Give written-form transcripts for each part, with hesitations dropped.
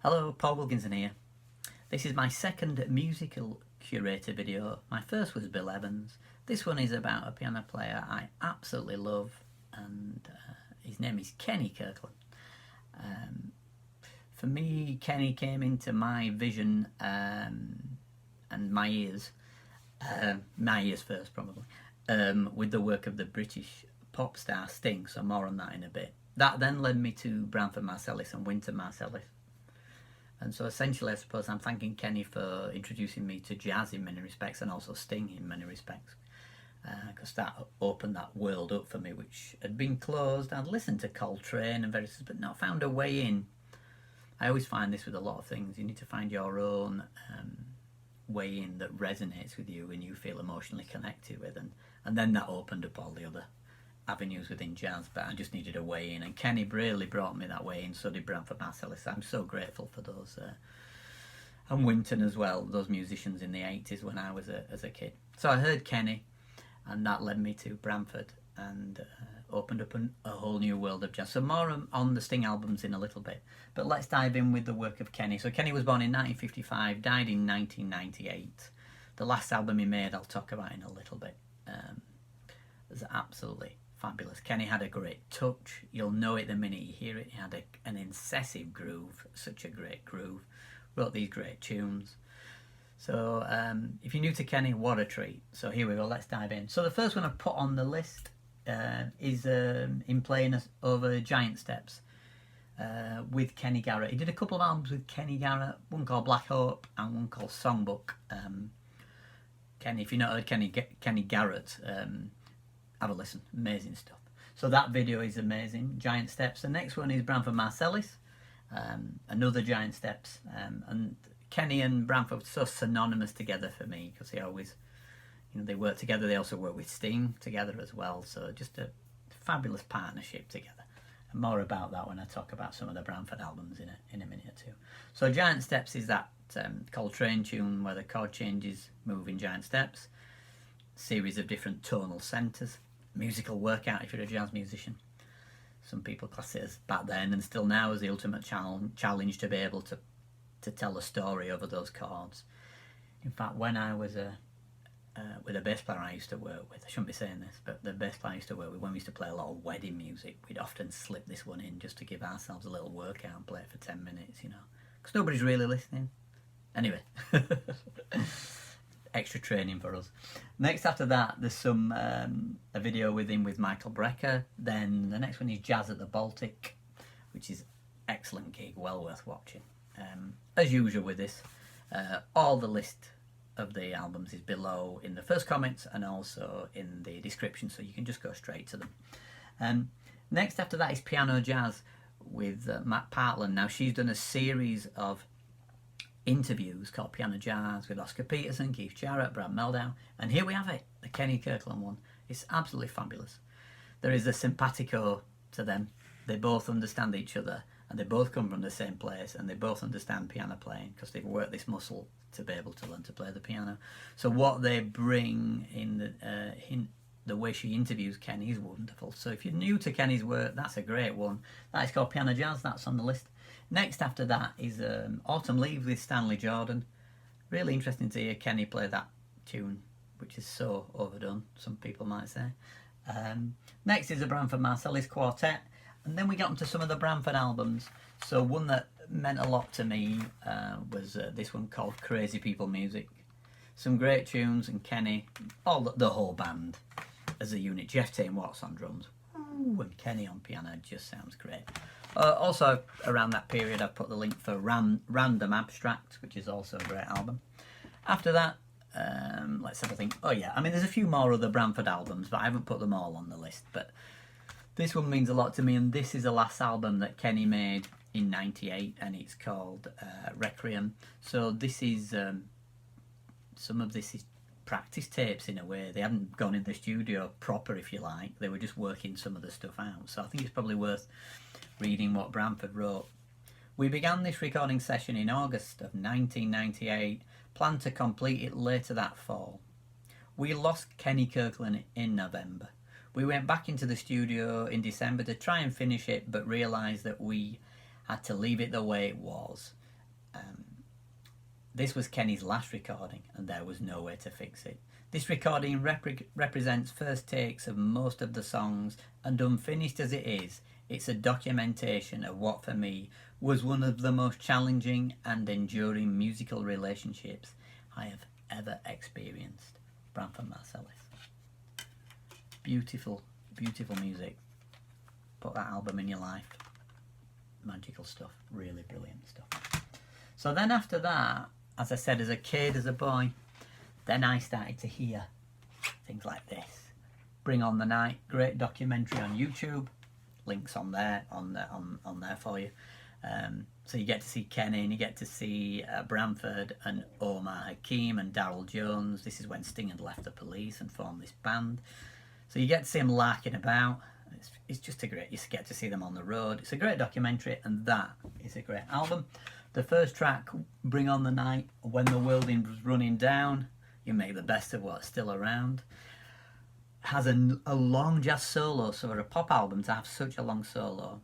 Hello, Paul Wilkinson here. This is my second musical curator video. My first was Bill Evans. This one is about a piano player I absolutely love, and his name is Kenny Kirkland. For me, Kenny came into my vision and my ears first probably, with the work of the British pop star Sting, so more on that in a bit. That then led me to Branford Marsalis and Winter Marsalis. And so essentially, I suppose I'm thanking Kenny for introducing me to jazz in many respects, and also Sting in many respects, because that opened that world up for me, which had been closed. I'd listened to Coltrane and various, but not found a way in. I always find this with a lot of things. You need to find your own way in that resonates with you and you feel emotionally connected with, and then that opened up all the other avenues within jazz, but I just needed a way in, and Kenny really brought me that way in. So did Branford Marsalis. I'm so grateful for those, and Winton as well, those musicians in the 80s when I was as a kid. So I heard Kenny, and that led me to Branford, and opened up a whole new world of jazz. So more on the Sting albums in a little bit, but let's dive in with the work of Kenny. So Kenny was born in 1955, died in 1998. The last album he made I'll talk about in a little bit. It's absolutely fabulous. Kenny had a great touch. You'll know it the minute you hear it. He had an incisive groove, such a great groove. Wrote these great tunes. So if you're new to Kenny, what a treat. So here we go, let's dive in. So the first one I've put on the list is in playing over Giant Steps with Kenny Garrett. He did a couple of albums with Kenny Garrett, one called Black Hope and one called Songbook. Kenny, if you've not heard Kenny Garrett, have a listen. Amazing stuff. So that video is amazing. Giant Steps. The next one is Branford Marsalis, another Giant Steps. And Kenny and Branford were so synonymous together for me, because they always, they work together. They also work with Sting together as well. So just a fabulous partnership together. And more about that when I talk about some of the Branford albums in a minute or two. So Giant Steps is that Coltrane tune where the chord changes move in giant steps. Series of different tonal centres. Musical workout if you're a jazz musician. Some people class it as, back then and still now, as the ultimate challenge to be able to tell a story over those chords. In fact, when I was with a bass player I used to work with, I shouldn't be saying this, but the bass player I used to work with, when we used to play a lot of wedding music, we'd often slip this one in just to give ourselves a little workout and play it for 10 minutes, because nobody's really listening. Anyway. Extra training for us. Next after that, there's some a video with him with Michael Brecker. Then the next one is Jazz at the Baltic, which is excellent gig, well worth watching. As usual with this, all the list of the albums is below in the first comments and also in the description, so you can just go straight to them. Next after that is Piano Jazz with Matt Partland. Now she's done a series of interviews called Piano Jazz with Oscar Peterson, Keith Jarrett, Brad Meldau, and here we have it, the Kenny Kirkland one. It's absolutely fabulous. There is a simpatico to them. They both understand each other, and they both come from the same place, and they both understand piano playing because they've worked this muscle to be able to learn to play the piano. So what they bring in the way she interviews Kenny is wonderful. So if you're new to Kenny's work, that's a great one. That is called Piano Jazz. That's on the list. Next after that is Autumn Leaves with Stanley Jordan. Really interesting to hear Kenny play that tune, which is so overdone, some people might say. Next is the Branford Marsalis Quartet. And then we got onto some of the Branford albums. So one that meant a lot to me was this one called Crazy People Music. Some great tunes, and Kenny, the whole band as a unit. Jeff Tane Watts on drums. Ooh, and Kenny on piano just sounds great. Also, around that period, I've put the link for Random Abstract, which is also a great album. After that, let's have a think. Oh yeah, there's a few more other Branford albums, but I haven't put them all on the list. But this one means a lot to me, and this is the last album that Kenny made in '98, and it's called Requiem. So this is, some of this is practice tapes in a way. They hadn't gone in the studio proper, if you like. They were just working some of the stuff out. So I think it's probably worth reading what Branford wrote. We began this recording session in August of 1998, planned to complete it later that fall. We lost Kenny Kirkland in November. We went back into the studio in December to try and finish it, but realised that we had to leave it the way it was. This was Kenny's last recording, and there was no way to fix it. This recording represents first takes of most of the songs, and unfinished as it is, it's a documentation of what for me was one of the most challenging and enduring musical relationships I have ever experienced. Branford, Marsalis. Beautiful, beautiful music. Put that album in your life. Magical stuff. Really brilliant stuff. So then after that, as I said, as a kid, as a boy, then I started to hear things like this. Bring on the Night, great documentary on YouTube. Links on there, on there for you. So you get to see Kenny, and you get to see Branford and Omar Hakim and Daryl Jones. This is when Sting had left the Police and formed this band. So you get to see them larking about. It's just a great, you get to see them on the road. It's a great documentary, and that is a great album. The first track, Bring on the Night, When the World is Running Down, you make the best of what's still around, has a long jazz solo. So for a pop album to have such a long solo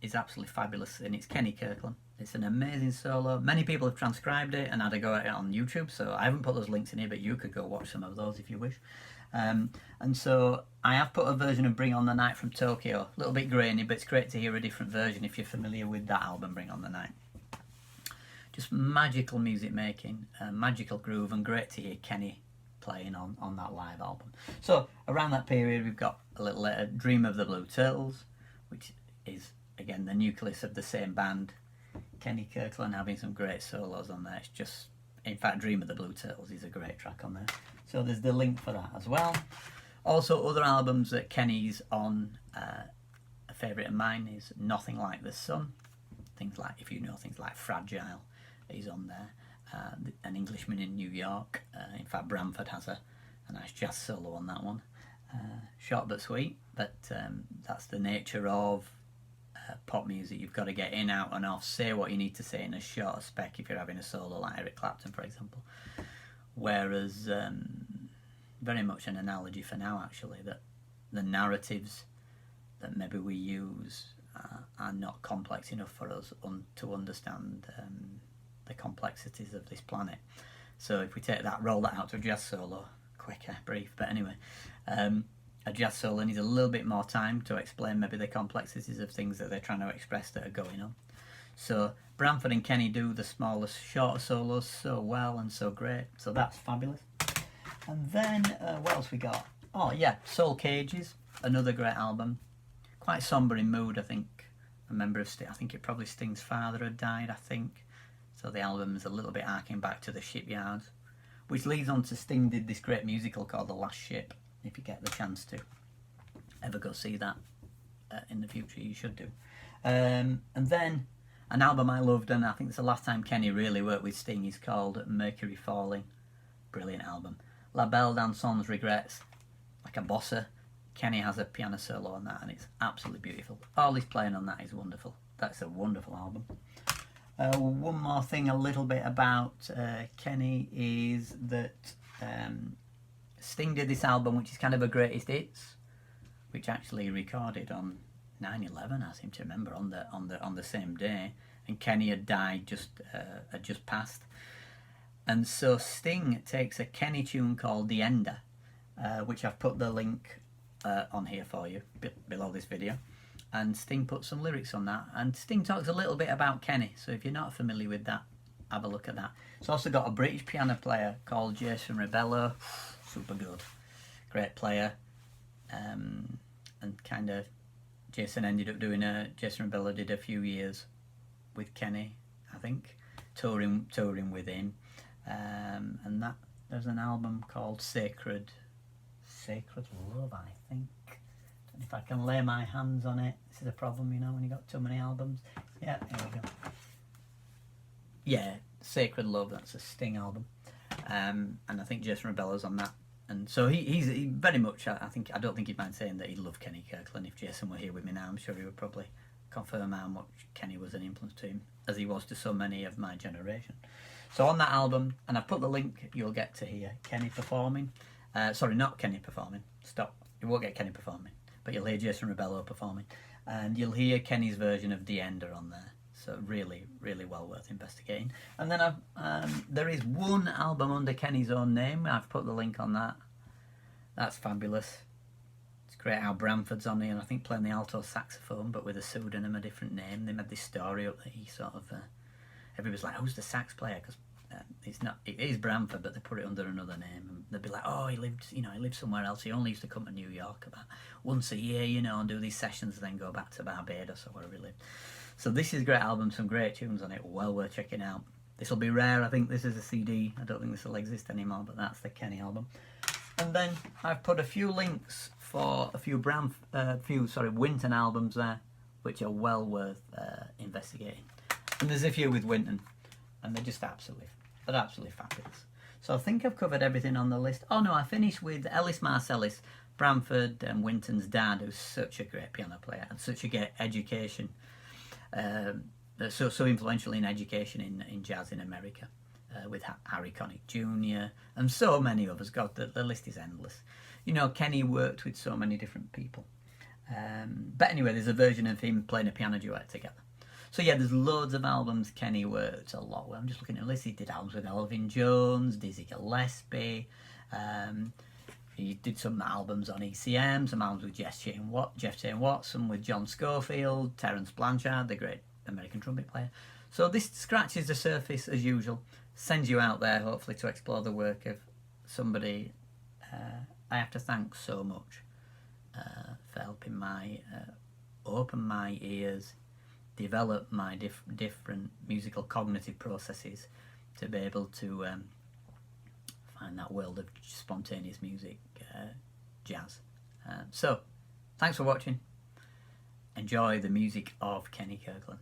is absolutely fabulous, and it's Kenny Kirkland. It's an amazing solo. Many people have transcribed it and had a go at it on YouTube, so I haven't put those links in here, but you could go watch some of those if you wish. And so I have put a version of Bring on the Night from Tokyo, a little bit grainy, but it's great to hear a different version if you're familiar with that album, Bring on the Night. Just magical music making, magical groove, and great to hear Kenny playing on that live album. So around that period we've got a little later Dream of the Blue Turtles, which is again the nucleus of the same band. Kenny Kirkland having some great solos on there. It's just, in fact, Dream of the Blue Turtles is a great track on there. So there's the link for that as well. Also other albums that Kenny's on, a favourite of mine is Nothing Like the Sun. Things like, if you know, things like Fragile, he's on there. An Englishman in New York. In fact, Branford has a nice jazz solo on that one. Short but sweet, but that's the nature of pop music. You've got to get in, out and off, say what you need to say in a short spec if you're having a solo like Eric Clapton, for example. Whereas, very much an analogy for now, actually, that the narratives that maybe we use are not complex enough for us to understand the complexities of this planet. So if we take that, roll that out to a jazz solo, quicker, brief, but anyway, a jazz solo needs a little bit more time to explain maybe the complexities of things that they're trying to express that are going on. So Branford and Kenny do the smallest, shorter solos so well and so great, so that's fabulous. And then what else we got? Oh yeah, Soul Cages, another great album, quite sombre in mood. I think a member of Sting, I think it probably Sting's father had died, I think. So the album is a little bit harking back to the shipyards, which leads on to Sting did this great musical called The Last Ship. If you get the chance to ever go see that in the future, you should do. And then an album I loved, and I think it's the last time Kenny really worked with Sting, is called Mercury Falling. Brilliant album. La Belle dans Sans Regrets, like a bossa. Kenny has a piano solo on that, and it's absolutely beautiful. All he's playing on that is wonderful. That's a wonderful album. One more thing a little bit about Kenny is that Sting did this album, which is kind of a greatest hits, which actually recorded on 9/11, I seem to remember, on the same day, and Kenny had died, had just passed, and so Sting takes a Kenny tune called Dienda, which I've put the link on here for you below this video. And Sting put some lyrics on that, and Sting talks a little bit about Kenny, so if you're not familiar with that, have a look at that. It's also got a British piano player called Jason Rebello, super good, great player, and kind of Jason ended up doing Jason Rebello did a few years with Kenny, I think, touring with him, and that there's an album called Sacred Love, I think. If I can lay my hands on it. This is a problem, you know, when you got too many albums. Yeah, here we go. Yeah, Sacred Love, that's a Sting album. And I think Jason Rebello's on that. And so he very much, I don't think he'd mind saying that he loved Kenny Kirkland. If Jason were here with me now, I'm sure he would probably confirm how much Kenny was an influence to him, as he was to so many of my generation. So on that album, and I've put the link, you'll get to hear Kenny performing. Sorry, not Kenny performing. Stop. You won't get Kenny performing. But you'll hear Jason Rebello performing, and you'll hear Kenny's version of Dienda on there. So really, really well worth investigating. And then there is one album under Kenny's own name. I've put the link on that. That's fabulous. It's great how Branford's on here, and I think playing the alto saxophone, but with a pseudonym, a different name. They made this story up that he sort of... everybody's like, who's the sax player? Because it's not... It is Branford, but they put it under another name. And they'd be like, oh, he lived somewhere else. He only used to come to New York about once a year, and do these sessions, and then go back to Barbados or wherever he lived. So this is a great album, some great tunes on it, well worth checking out. This will be rare, I think this is a CD. I don't think this will exist anymore, but that's the Kenny album. And then I've put a few links for a few Winton albums there, which are well worth investigating. And there's a few with Winton, and they're just absolutely fabulous. So I think I've covered everything on the list. Oh no, I finished with Ellis Marsalis, Branford and Winton's dad, who's such a great piano player and such a great education. So influential in education in jazz in America, with Harry Connick Jr. and so many others. God, the list is endless. Kenny worked with so many different people. But anyway, there's a version of him playing a piano duet together. So yeah, there's loads of albums Kenny worked a lot with. I'm just looking at the list. He did albums with Elvin Jones, Dizzy Gillespie. He did some albums on ECM, some albums with Jeff Jane Watson, with John Scofield, Terence Blanchard, the great American trumpet player. So this scratches the surface as usual, sends you out there hopefully to explore the work of somebody I have to thank so much for helping open my ears, develop my different musical cognitive processes to be able to find that world of spontaneous music, jazz. So, thanks for watching. Enjoy the music of Kenny Kirkland.